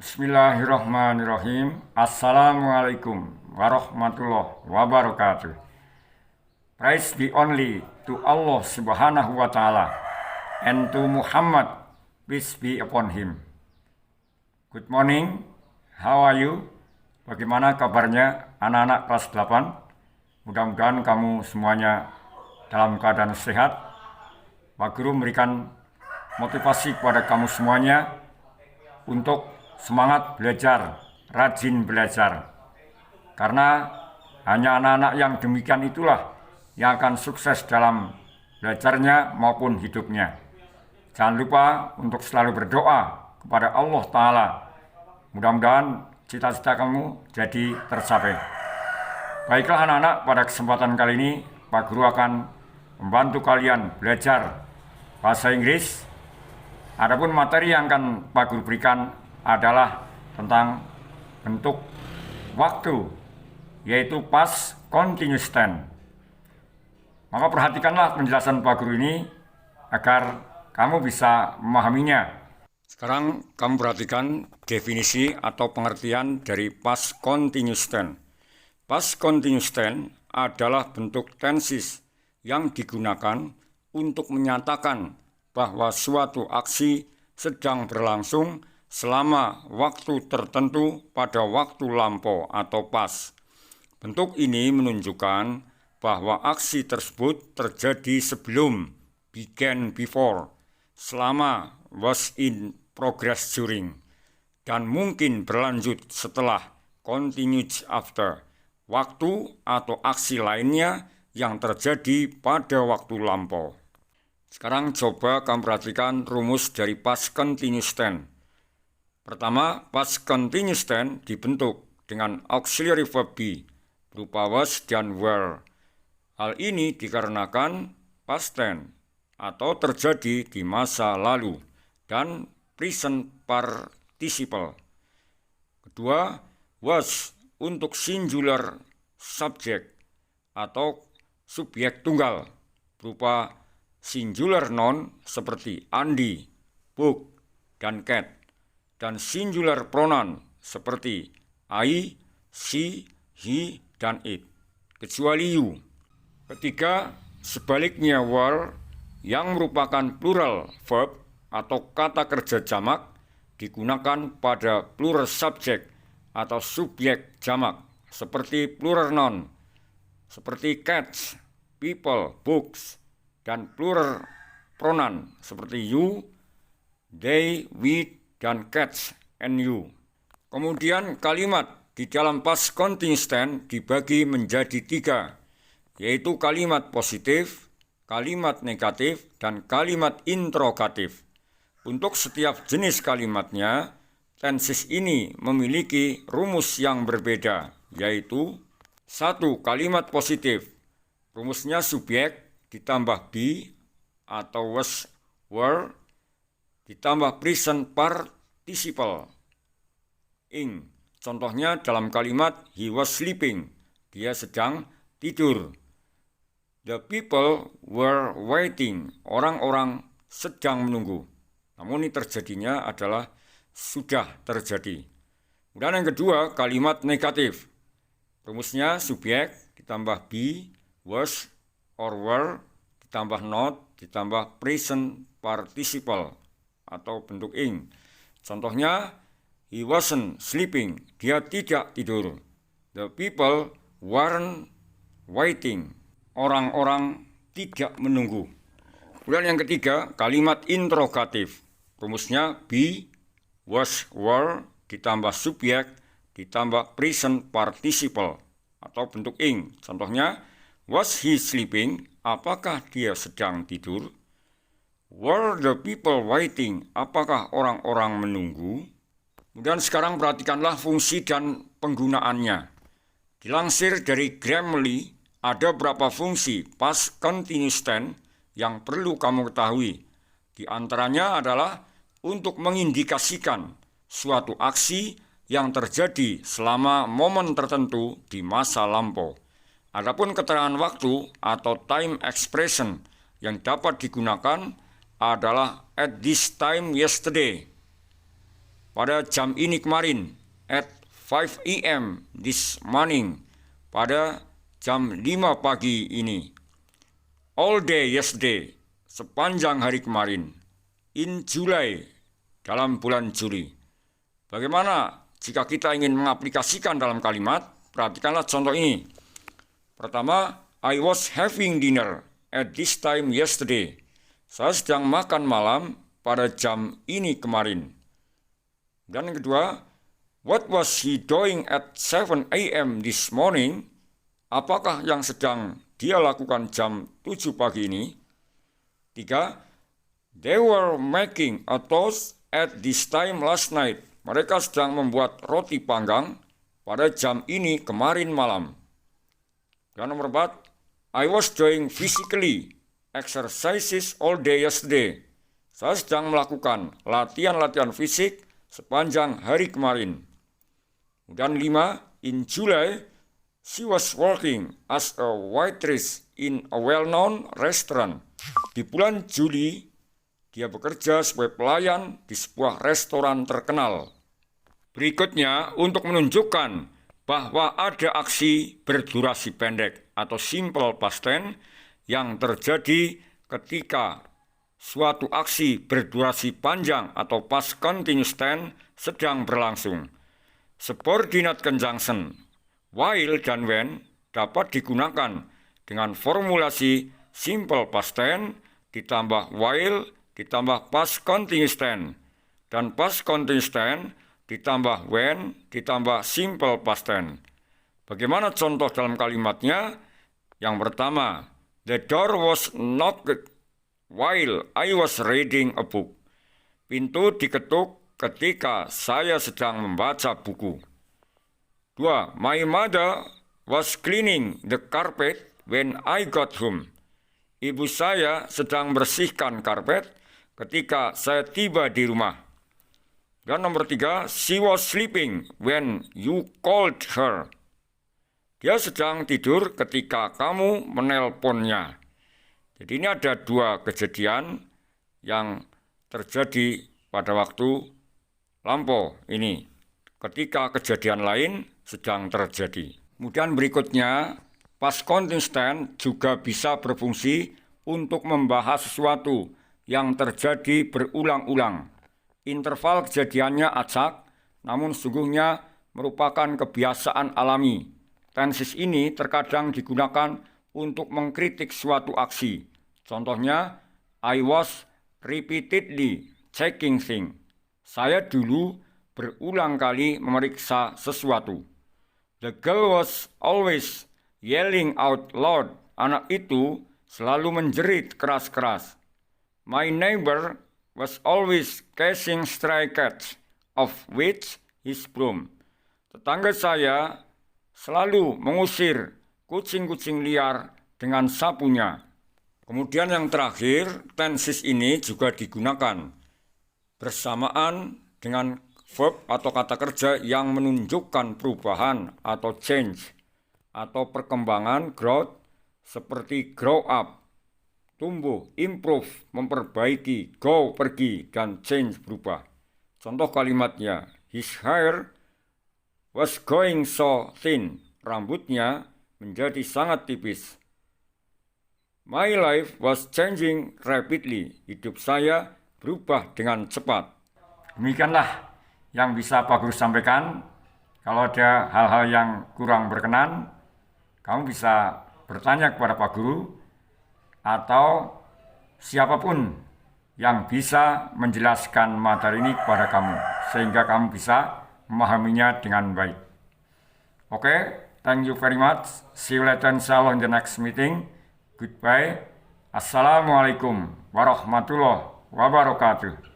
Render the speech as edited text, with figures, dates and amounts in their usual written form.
Bismillahirrahmanirrahim. Assalamualaikum warahmatullahi wabarakatuh. Praise be only to Allah Subhanahu wa Ta'ala and to Muhammad, peace be upon him. Good morning, how are you? Bagaimana kabarnya anak-anak kelas 8? Mudah-mudahan kamu semuanya dalam keadaan sehat. Pak Guru memberikan motivasi kepada kamu semuanya untuk semangat belajar, rajin belajar. Karena hanya anak-anak yang demikian itulah yang akan sukses dalam belajarnya maupun hidupnya. Jangan lupa untuk selalu berdoa kepada Allah Ta'ala. Mudah-mudahan cita-cita kamu jadi tercapai. Baiklah anak-anak, pada kesempatan kali ini Pak Guru akan membantu kalian belajar bahasa Inggris. Adapun materi yang akan Pak Guru berikan adalah tentang bentuk waktu, yaitu past continuous tense. Maka perhatikanlah penjelasan Pak Guru ini agar kamu bisa memahaminya. Sekarang kamu perhatikan definisi atau pengertian dari past continuous tense. Past continuous tense adalah bentuk tenses yang digunakan untuk menyatakan bahwa suatu aksi sedang berlangsung selama waktu tertentu pada waktu lampau atau past. Bentuk ini menunjukkan bahwa aksi tersebut terjadi sebelum, began before, selama, was in progress during, dan mungkin berlanjut setelah, continued after, waktu atau aksi lainnya yang terjadi pada waktu lampau. Sekarang coba kamu perhatikan rumus dari past continuous tense. Pertama, past continuous tense dibentuk dengan auxiliary verb be berupa was dan were. Hal ini dikarenakan past tense atau terjadi di masa lalu dan present participle. Kedua, was untuk singular subject atau subjek tunggal berupa singular noun seperti Andi, book, dan cat. Dan singular pronoun seperti I, she, he, dan it, kecuali you. Ketiga, sebaliknya were yang merupakan plural verb atau kata kerja jamak digunakan pada plural subject atau subjek jamak seperti plural noun seperti cats, people, books, dan plural pronoun seperti you, they, we, dan cats and you. Kemudian kalimat di dalam past continuous tense dibagi menjadi 3, yaitu kalimat positif, kalimat negatif, dan kalimat interrogatif. Untuk setiap jenis kalimatnya, tenses ini memiliki rumus yang berbeda, yaitu 1. Kalimat positif. Rumusnya subjek ditambah be atau was, were, ditambah present participle ing. Contohnya dalam kalimat he was sleeping, dia sedang tidur. The people were waiting, orang-orang sedang menunggu. Namun ini terjadinya adalah sudah terjadi. Kemudian yang kedua, kalimat negatif. Rumusnya subjek ditambah be, was, or were, ditambah not, ditambah present participle atau bentuk ing. Contohnya, he wasn't sleeping, dia tidak tidur. The people weren't waiting, orang-orang tidak menunggu. Kemudian yang ketiga, kalimat interrogatif. Rumusnya be, was, were, ditambah subjek, ditambah present participle atau bentuk ing. Contohnya, was he sleeping, apakah dia sedang tidur? Were the people waiting, apakah orang-orang menunggu? Kemudian sekarang perhatikanlah fungsi dan penggunaannya. Dilansir dari Grammarly, ada beberapa fungsi past continuous tense yang perlu kamu ketahui. Di antaranya adalah untuk mengindikasikan suatu aksi yang terjadi selama momen tertentu di masa lampau. Adapun keterangan waktu atau time expression yang dapat digunakan adalah at this time yesterday, pada jam ini kemarin, at 5 a.m. this morning, pada jam 5 pagi ini. All day yesterday, sepanjang hari kemarin. In July, dalam bulan Juli. Bagaimana jika kita ingin mengaplikasikan dalam kalimat? Perhatikanlah contoh ini. Pertama, I was having dinner at this time yesterday. Saya sedang makan malam pada jam ini kemarin. Dan yang kedua, what was he doing at 7 a.m. this morning? Apakah yang sedang dia lakukan jam 7 pagi ini? 3. They were making a toast at this time last night. Mereka sedang membuat roti panggang pada jam ini kemarin malam. Dan nomor 4, I was doing physically exercises all day yesterday. Saya sedang melakukan latihan-latihan fisik sepanjang hari kemarin. Dan 5, in July, she was working as a waitress in a well-known restaurant. Di bulan Juli, dia bekerja sebagai pelayan di sebuah restoran terkenal. Berikutnya, untuk menunjukkan bahwa ada aksi berdurasi pendek atau simple past tense yang terjadi ketika suatu aksi berdurasi panjang atau past continuous tense sedang berlangsung. Subordinate conjunction while dan when dapat digunakan dengan formulasi simple past tense ditambah while ditambah past continuous tense dan past continuous tense ditambah when, ditambah simple past tense. Bagaimana contoh dalam kalimatnya? Yang pertama, the door was knocked while I was reading a book. Pintu diketuk ketika saya sedang membaca buku. 2. My mother was cleaning the carpet when I got home. Ibu saya sedang bersihkan karpet ketika saya tiba di rumah. Dan nomor 3, she was sleeping when you called her. Dia sedang tidur ketika kamu menelponnya. Jadi ini ada dua kejadian yang terjadi pada waktu lampau ini, ketika kejadian lain sedang terjadi. Kemudian berikutnya, past continuous tense juga bisa berfungsi untuk membahas sesuatu yang terjadi berulang-ulang. Interval kejadiannya acak, namun sungguhnya merupakan kebiasaan alami. Tenses ini terkadang digunakan untuk mengkritik suatu aksi. Contohnya, I was repeatedly checking things. Saya dulu berulang kali memeriksa sesuatu. The girl was always yelling out loud. Anak itu selalu menjerit keras-keras. My neighbor was always catching stray cats, of which his broom. Tetangga saya selalu mengusir kucing-kucing liar dengan sapunya. Kemudian yang terakhir, tenses ini juga digunakan bersamaan dengan verb atau kata kerja yang menunjukkan perubahan atau change atau perkembangan growth seperti grow up, tumbuh, improve, memperbaiki, go, pergi, dan change, berubah. Contoh kalimatnya, his hair was going so thin. Rambutnya menjadi sangat tipis. My life was changing rapidly. Hidup saya berubah dengan cepat. Demikianlah yang bisa Pak Guru sampaikan. Kalau ada hal-hal yang kurang berkenan, kamu bisa bertanya kepada Pak Guru atau siapapun yang bisa menjelaskan materi ini kepada kamu, sehingga kamu bisa memahaminya dengan baik. Oke, thank you very much. See you later insyaAllah in the next meeting. Goodbye. Assalamualaikum warahmatullahi wabarakatuh.